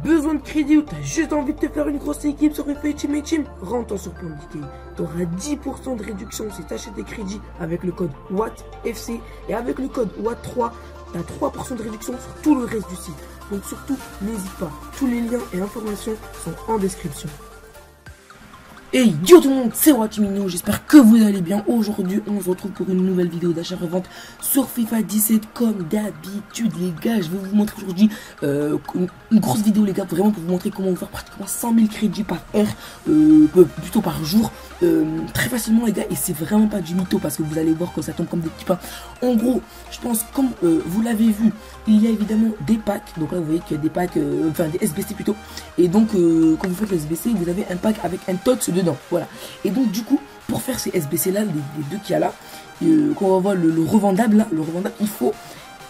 besoin de crédit ou t'as juste envie de te faire une grosse équipe sur FIFA Ultimate Team, rentre sur PondDK. T'auras 10% de réduction si t'achètes des crédits avec le code WATTFC et avec le code WATT3, t'as 3% de réduction sur tout le reste du site. Donc surtout, n'hésite pas, tous les liens et informations sont en description. Hey yo tout le monde, c'est Watimino, j'espère que vous allez bien. Aujourd'hui on se retrouve pour une nouvelle vidéo d'achat-revente sur FIFA 17 comme d'habitude les gars. Je vais vous montrer aujourd'hui une grosse vidéo les gars, vraiment pour vous montrer comment vous faire pratiquement 100 000 crédits par heure, plutôt par jour, très facilement les gars. Et c'est vraiment pas du mytho parce que vous allez voir que ça tombe comme des petits pains. En gros, je pense comme vous l'avez vu, il y a évidemment des packs. Donc là vous voyez qu'il y a des packs, enfin des SBC plutôt. Et donc quand vous faites le SBC, vous avez un pack avec un TOTS dedans, voilà. Et donc du coup, pour faire ces SBC là, les deux qu'il y a là, quand on va voir le revendable là, il faut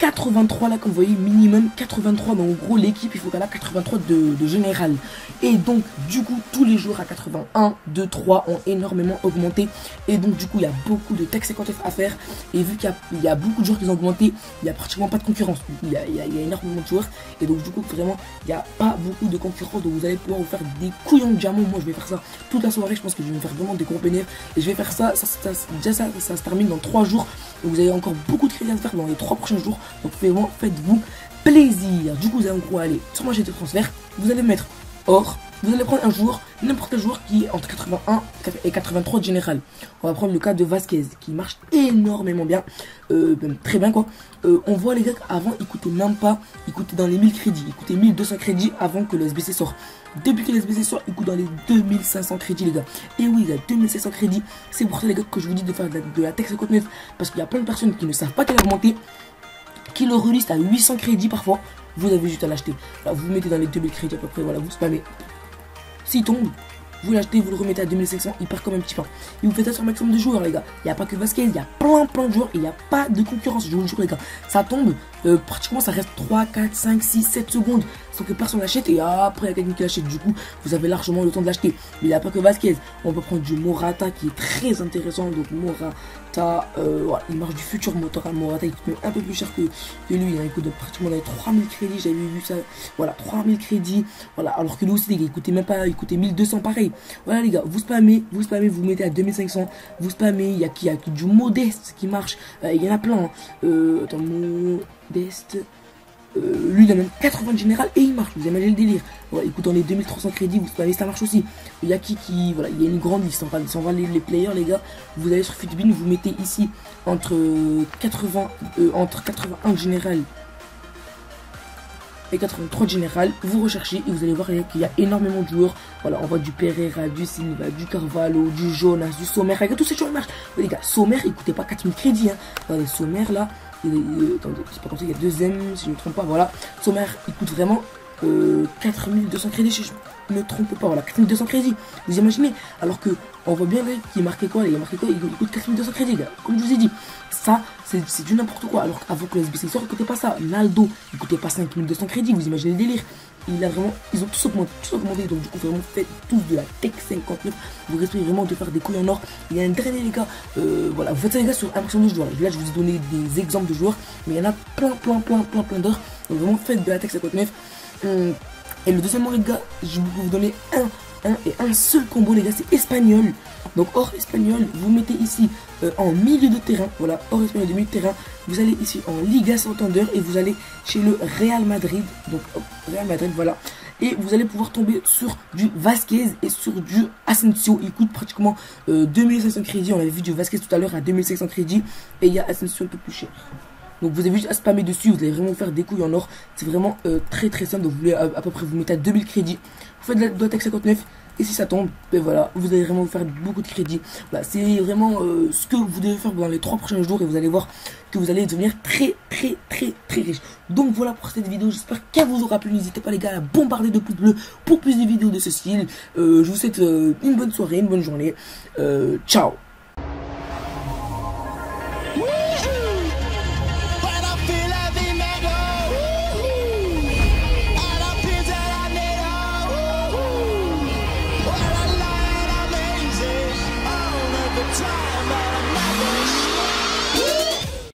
83 là, comme vous voyez, minimum 83. Donc en gros l'équipe il faut qu'elle a 83 de général. Et donc du coup tous les joueurs à 81, 2, 3 ont énormément augmenté. Et donc du coup il y a beaucoup de Tech 50F à faire. Et vu qu'il y a beaucoup de joueurs qui ont augmenté, il n'y a pratiquement pas de concurrence. Il y a énormément de joueurs. Et donc du coup vraiment il n'y a pas beaucoup de concurrence. Donc vous allez pouvoir vous faire des couillons de diamants. Moi je vais faire ça toute la soirée. Je pense que je vais me faire vraiment des gros bénéfices. Et je vais faire ça, déjà ça se termine dans 3 jours. Donc vous avez encore beaucoup de crédits à faire dans les 3 prochains jours. Donc vraiment faites-vous plaisir. Du coup vous allez en gros aller sur moi j'ai de transfert. Vous allez mettre or. Vous allez prendre un joueur, n'importe quel joueur qui est entre 81 et 83 de général. On va prendre le cas de Vasquez qui marche énormément bien, même très bien quoi. On voit les gars qu'avant il coûtait même pas, il coûtait dans les 1000 crédits, il coûtait 1200 crédits avant que le SBC sorte. Depuis que le SBC sort, il coûte dans les 2500 crédits les gars. Et oui les gars, 2500 crédits, c'est pour ça les gars que je vous dis de faire de la Tech 59 parce qu'il y a plein de personnes qui ne savent pas qu'elle a augmenté, qui le reliste à 800 crédits parfois. Vous avez juste à l'acheter. Là vous mettez dans les 2000 crédits à peu près, voilà, vous spammez. S'il tombe, vous l'achetez, vous le remettez à 2500, il part comme un petit pain. Et vous faites ça sur un maximum de joueurs les gars. Il n'y a pas que Vasquez, il y a plein de joueurs et il n'y a pas de concurrence, je vous le jure les gars. Ça tombe, pratiquement ça reste 3, 4, 5, 6, 7 secondes sans que personne l'achète. Et après il y a quelqu'un qui l'achète, du coup vous avez largement le temps de l'acheter. Mais il n'y a pas que Vasquez, on peut prendre du Morata qui est très intéressant. Donc Morata, voilà, il marche du futur Morata, il coûte même un peu plus cher que lui, hein. Il coûte pratiquement dans les 3000 crédits, j'avais vu ça. Voilà, 3000 crédits, voilà, alors que lui aussi les gars, il coûtait même pas, il coûtait 1200 pareil. Voilà les gars, vous spammez, vous mettez à 2500, vous spammez, il y a du modeste qui marche, il y en a plein, hein. Attends, modeste, lui il a même 80 de général et il marche, vous imaginez le délire. Voilà, il coûte dans les 2300 crédits, vous spammez, ça marche aussi. Il y a qui, voilà, il y a une grande liste, on va les players les gars. Vous allez sur Futbin, vous mettez ici entre 81 de général et 83 de général, vous recherchez et vous allez voir qu'il y a énormément de joueurs. Voilà, on voit du Pereira, du Silva, du Carvalho, du Jonas, du Sommer. Regarde, tous ces joueurs marchent. Les gars, Sommer il coûtait pas 4000 crédits, hein. Regardez, Sommer là, attendez, c'est pas comme ça, il y a deuxième si je ne me trompe pas. Voilà, Sommer il coûte vraiment 4200 crédits si je ne me trompe pas. Voilà, 4200 crédits, vous imaginez. Alors que on voit bien là qu'il marquait quoi, il coûte 4200 crédits les gars. Comme je vous ai dit, ça c'est du n'importe quoi. Alors qu'avant que le SBC sort, il coûtait pas ça. Naldo il coûtait pas 5200 crédits, vous imaginez le délire. Ils ont tous augmenté, donc du coup vraiment faites tous de la Tech 59. Vous risquez vraiment de faire des couilles en or. Il y a un dernier les gars, voilà, vous faites ça les gars sur un maximum de joueurs. Là je vous ai donné des exemples de joueurs, mais il y en a plein d'autres. Donc vraiment faites de la Tech 59. Et le deuxième les gars, je vais vous donner un seul combo les gars, c'est espagnol. Donc or espagnol, vous mettez ici en milieu de terrain, voilà, or espagnol de milieu de terrain. Vous allez ici en Liga Santander et vous allez chez le Real Madrid. Donc hop, Real Madrid, voilà. Et vous allez pouvoir tomber sur du Vasquez et sur du Asensio. Il coûte pratiquement 2500 crédits. On avait vu du Vasquez tout à l'heure à 2500 crédits. Et il y a Asensio un peu plus cher. Donc vous avez juste à spammer dessus, vous allez vraiment faire des couilles en or. C'est vraiment très simple. Donc vous voulez à peu près vous mettez à 2000 crédits. Vous faites de la Tech 59. Et si ça tombe, ben voilà, vous allez vraiment vous faire beaucoup de crédits. Voilà, c'est vraiment ce que vous devez faire dans les 3 prochains jours. Et vous allez voir que vous allez devenir très riche. Donc voilà pour cette vidéo, j'espère qu'elle vous aura plu. N'hésitez pas les gars à bombarder de pouces bleus pour plus de vidéos de ce style. Je vous souhaite une bonne soirée, une bonne journée. Ciao.